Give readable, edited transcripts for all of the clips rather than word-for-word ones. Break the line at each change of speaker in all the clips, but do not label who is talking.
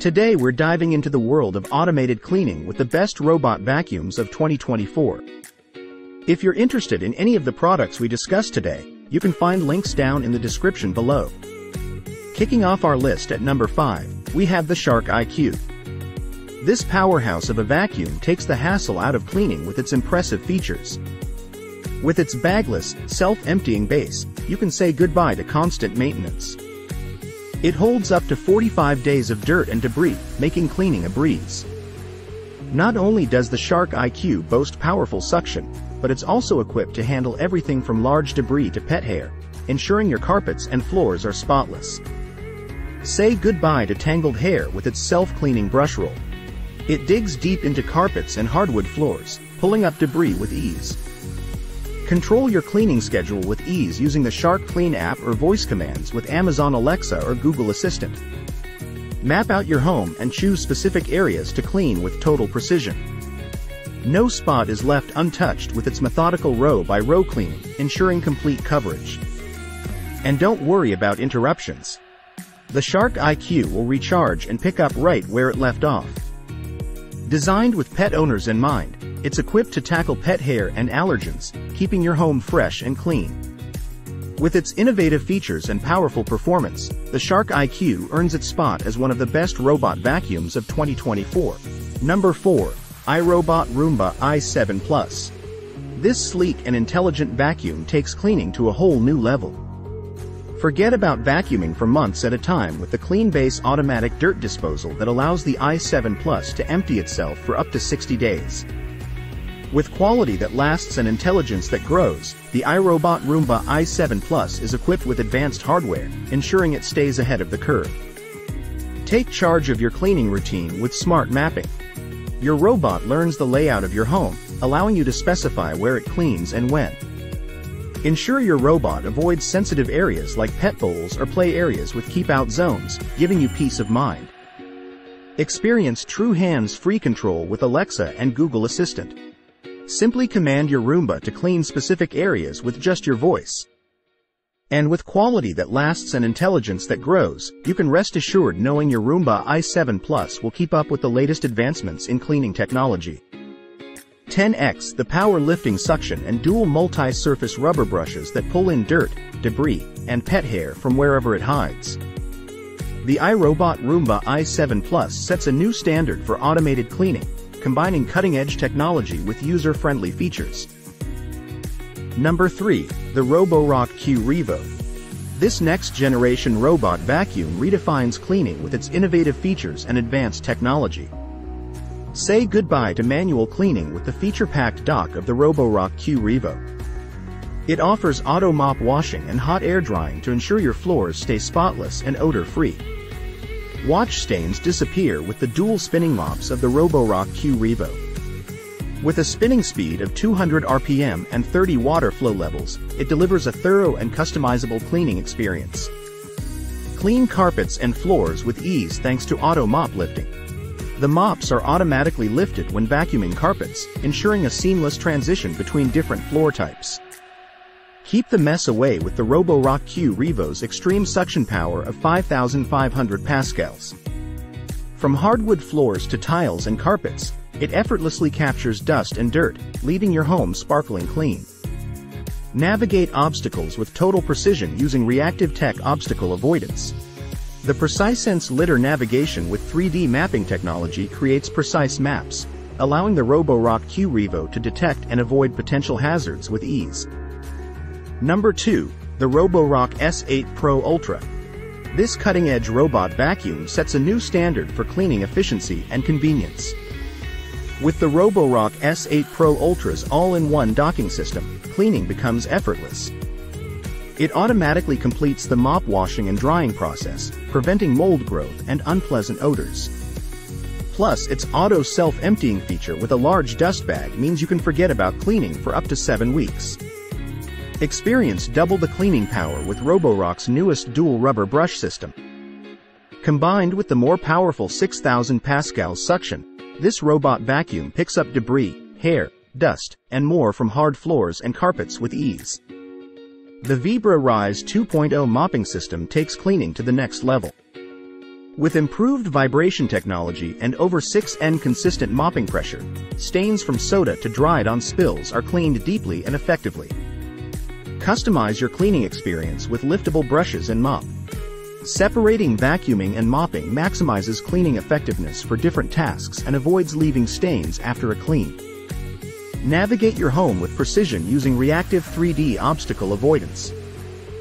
Today we're diving into the world of automated cleaning with the best robot vacuums of 2024. If you're interested in any of the products we discussed today, you can find links down in the description below. Kicking off our list at number 5, we have the Shark iQ. This powerhouse of a vacuum takes the hassle out of cleaning with its impressive features. With its bagless, self-emptying base, you can say goodbye to constant maintenance. It holds up to 45 days of dirt and debris, making cleaning a breeze. Not only does the Shark iQ boast powerful suction, but it's also equipped to handle everything from large debris to pet hair, ensuring your carpets and floors are spotless. Say goodbye to tangled hair with its self-cleaning brush roll. It digs deep into carpets and hardwood floors, pulling up debris with ease. Control your cleaning schedule with ease using the Shark Clean app or voice commands with Amazon Alexa or Google Assistant. Map out your home and choose specific areas to clean with total precision. No spot is left untouched with its methodical row-by-row cleaning, ensuring complete coverage. And don't worry about interruptions. The Shark iQ will recharge and pick up right where it left off. Designed with pet owners in mind, it's equipped to tackle pet hair and allergens, keeping your home fresh and clean. With its innovative features and powerful performance, the Shark iQ earns its spot as one of the best robot vacuums of 2024. Number 4. iRobot Roomba i7 Plus. This sleek and intelligent vacuum takes cleaning to a whole new level. Forget about vacuuming for months at a time with the CleanBase automatic dirt disposal that allows the i7 Plus to empty itself for up to 60 days. With quality that lasts and intelligence that grows, the iRobot Roomba i7 Plus is equipped with advanced hardware, ensuring it stays ahead of the curve. Take charge of your cleaning routine with smart mapping. Your robot learns the layout of your home, allowing you to specify where it cleans and when. Ensure your robot avoids sensitive areas like pet bowls or play areas with keep-out zones, giving you peace of mind. Experience true hands-free control with Alexa and Google Assistant. Simply command your Roomba to clean specific areas with just your voice. And with quality that lasts and intelligence that grows, you can rest assured knowing your Roomba i7 Plus will keep up with the latest advancements in cleaning technology. 10x the power-lifting suction and dual multi-surface rubber brushes that pull in dirt, debris, and pet hair from wherever it hides. The iRobot Roomba i7 Plus sets a new standard for automated cleaning, combining cutting-edge technology with user-friendly features. Number 3. The Roborock Qevo. This next-generation robot vacuum redefines cleaning with its innovative features and advanced technology. Say goodbye to manual cleaning with the feature-packed dock of the Roborock Qevo. It offers auto mop washing and hot air drying to ensure your floors stay spotless and odor-free. Watch stains disappear with the dual spinning mops of the Roborock Qevo. With a spinning speed of 200 RPM and 30 water flow levels, it delivers a thorough and customizable cleaning experience. Clean carpets and floors with ease thanks to auto mop lifting. The mops are automatically lifted when vacuuming carpets, ensuring a seamless transition between different floor types. Keep the mess away with the Roborock Qevo's extreme suction power of 5,500 pascals. From hardwood floors to tiles and carpets, it effortlessly captures dust and dirt, leaving your home sparkling clean. Navigate obstacles with total precision using reactive tech obstacle avoidance. The PreciSense litter navigation with 3D mapping technology creates precise maps, allowing the Roborock Qevo to detect and avoid potential hazards with ease. Number 2. The Roborock S8 Pro Ultra. This cutting-edge robot vacuum sets a new standard for cleaning efficiency and convenience. With the Roborock S8 Pro Ultra's all-in-one docking system, cleaning becomes effortless. It automatically completes the mop washing and drying process, preventing mold growth and unpleasant odors. Plus, its auto self-emptying feature with a large dust bag means you can forget about cleaning for up to 7 weeks. Experience double the cleaning power with Roborock's newest dual rubber brush system. Combined with the more powerful 6,000 pascal suction, this robot vacuum picks up debris, hair, dust, and more from hard floors and carpets with ease. The Vibra Rise 2.0 mopping system takes cleaning to the next level. With improved vibration technology and over 6N consistent mopping pressure, stains from soda to dried-on spills are cleaned deeply and effectively. Customize your cleaning experience with liftable brushes and mop. Separating vacuuming and mopping maximizes cleaning effectiveness for different tasks and avoids leaving stains after a clean. Navigate your home with precision using reactive 3D obstacle avoidance.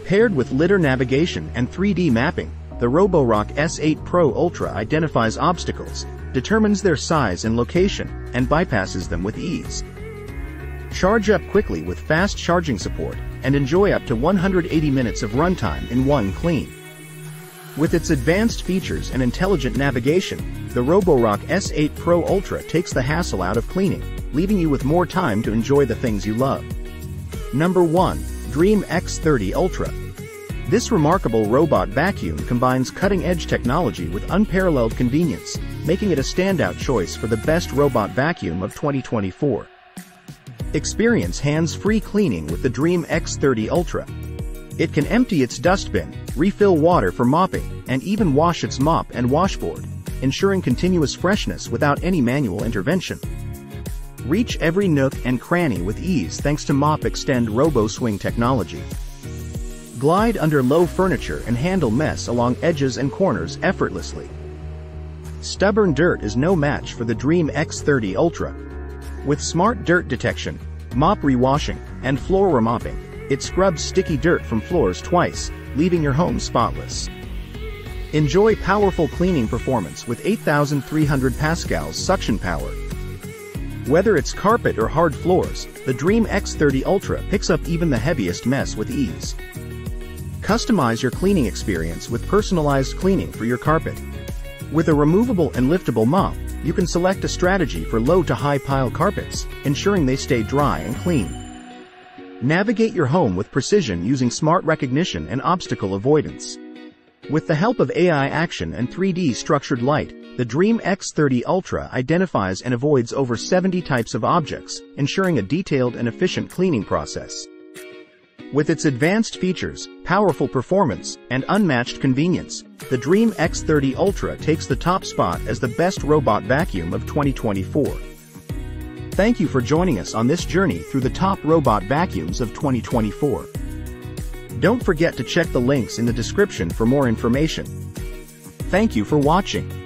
Paired with litter navigation and 3D mapping, the Roborock S8 Pro Ultra identifies obstacles, determines their size and location, and bypasses them with ease. Charge up quickly with fast charging support, and enjoy up to 180 minutes of runtime in one clean. With its advanced features and intelligent navigation, the Roborock S8 Pro Ultra takes the hassle out of cleaning, leaving you with more time to enjoy the things you love. Number 1. Dream X30 Ultra. This remarkable robot vacuum combines cutting-edge technology with unparalleled convenience, making it a standout choice for the best robot vacuum of 2024. Experience hands-free cleaning with the Dream X30 Ultra. It can empty its dustbin, refill water for mopping, and even wash its mop and washboard, ensuring continuous freshness without any manual intervention. Reach every nook and cranny with ease thanks to Mop Extend Robo Swing technology. Glide under low furniture and handle mess along edges and corners effortlessly. Stubborn dirt is no match for the Dream X30 Ultra. With smart dirt detection, mop rewashing, and floor remopping, it scrubs sticky dirt from floors twice, leaving your home spotless. Enjoy powerful cleaning performance with 8,300 pascals suction power. Whether it's carpet or hard floors, the Dream X30 Ultra picks up even the heaviest mess with ease. Customize your cleaning experience with personalized cleaning for your carpet. With a removable and liftable mop, you can select a strategy for low to high pile carpets, ensuring they stay dry and clean. Navigate your home with precision using smart recognition and obstacle avoidance. With the help of AI action and 3D structured light, the Dream X30 Ultra identifies and avoids over 70 types of objects, ensuring a detailed and efficient cleaning process. With its advanced features, powerful performance, and unmatched convenience, the Dream X30 Ultra takes the top spot as the best robot vacuum of 2024. Thank you for joining us on this journey through the top robot vacuums of 2024. Don't forget to check the links in the description for more information. Thank you for watching.